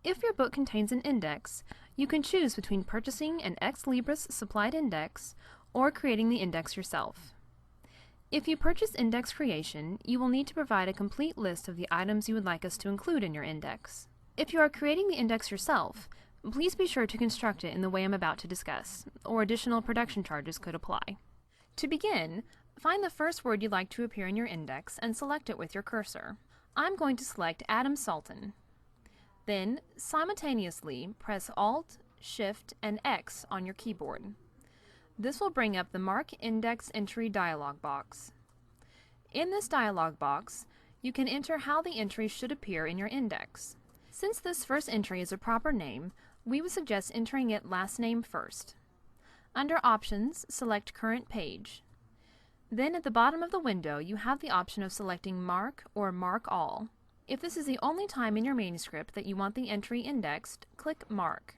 If your book contains an index, you can choose between purchasing an Ex Libris supplied index or creating the index yourself. If you purchase index creation, you will need to provide a complete list of the items you would like us to include in your index. If you are creating the index yourself, please be sure to construct it in the way I'm about to discuss, or additional production charges could apply. To begin, find the first word you'd like to appear in your index and select it with your cursor. I'm going to select Adam Sultan. Then, simultaneously, press Alt, Shift, and X on your keyboard. This will bring up the Mark Index Entry dialog box. In this dialog box, you can enter how the entry should appear in your index. Since this first entry is a proper name, we would suggest entering it last name first. Under Options, select Current Page. Then at the bottom of the window, you have the option of selecting Mark or Mark All. If this is the only time in your manuscript that you want the entry indexed, click Mark.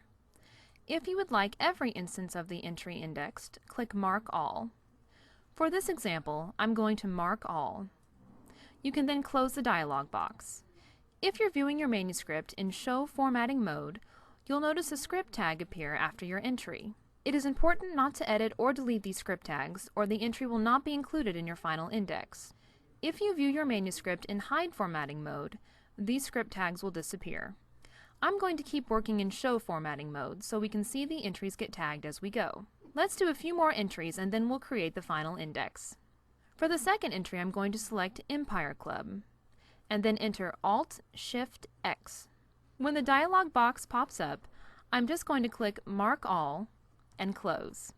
If you would like every instance of the entry indexed, click Mark All. For this example, I'm going to Mark All. You can then close the dialog box. If you're viewing your manuscript in Show Formatting mode, you'll notice a script tag appear after your entry. It is important not to edit or delete these script tags, or the entry will not be included in your final index. If you view your manuscript in Hide Formatting mode, these script tags will disappear. I'm going to keep working in Show Formatting mode so we can see the entries get tagged as we go. Let's do a few more entries and then we'll create the final index. For the second entry, I'm going to select Empire Club, and then enter Alt, Shift, X. When the dialog box pops up, I'm just going to click Mark All and close.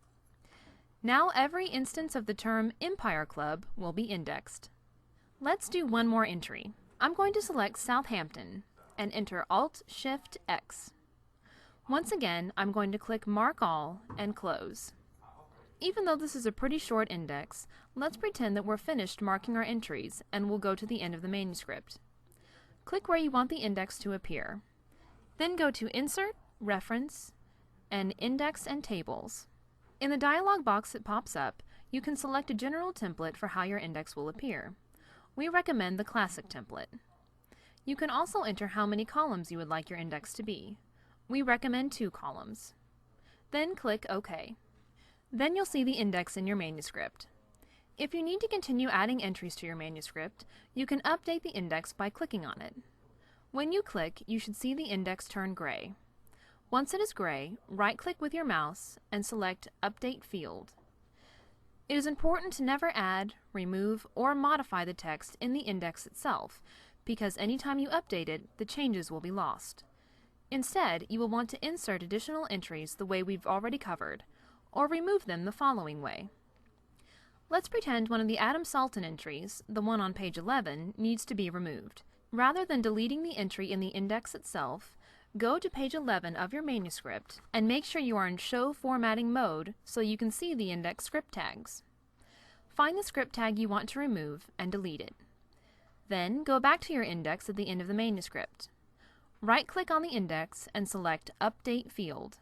Now every instance of the term Empire Club will be indexed. Let's do one more entry. I'm going to select Southampton and enter Alt, Shift, X. Once again, I'm going to click Mark All and close. Even though this is a pretty short index, let's pretend that we're finished marking our entries and we'll go to the end of the manuscript. Click where you want the index to appear. Then go to Insert, Reference, and Index and Tables. In the dialog box that pops up, you can select a general template for how your index will appear. We recommend the Classic template. You can also enter how many columns you would like your index to be. We recommend 2 columns. Then click OK. Then you'll see the index in your manuscript. If you need to continue adding entries to your manuscript, you can update the index by clicking on it. When you click, you should see the index turn gray. Once it is gray, right-click with your mouse and select Update Field. It is important to never add, remove, or modify the text in the index itself, because anytime you update it, the changes will be lost. Instead, you will want to insert additional entries the way we've already covered, or remove them the following way. Let's pretend one of the Adam Sultan entries, the one on page 11, needs to be removed. Rather than deleting the entry in the index itself, go to page 11 of your manuscript and make sure you are in Show Formatting mode so you can see the index script tags. Find the script tag you want to remove and delete it. Then go back to your index at the end of the manuscript. Right-click on the index and select Update Field.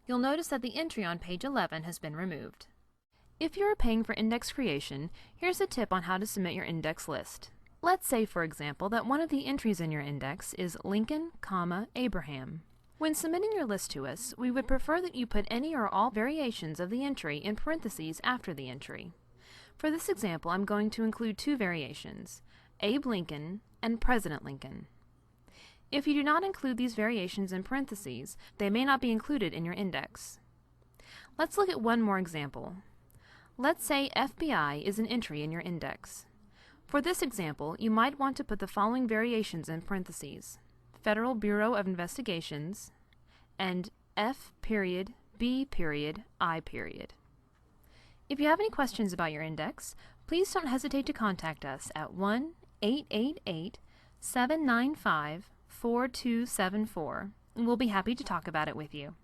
You'll notice that the entry on page 11 has been removed. If you are paying for index creation, here's a tip on how to submit your index list. Let's say, for example, that one of the entries in your index is Lincoln, Abraham. When submitting your list to us, we would prefer that you put any or all variations of the entry in parentheses after the entry. For this example, I'm going to include 2 variations, Abe Lincoln and President Lincoln. If you do not include these variations in parentheses, they may not be included in your index. Let's look at one more example. Let's say FBI is an entry in your index. For this example, you might want to put the following variations in parentheses: Federal Bureau of Investigations and F.B.I. If you have any questions about your index, please don't hesitate to contact us at 1-888-795-4274, and we'll be happy to talk about it with you.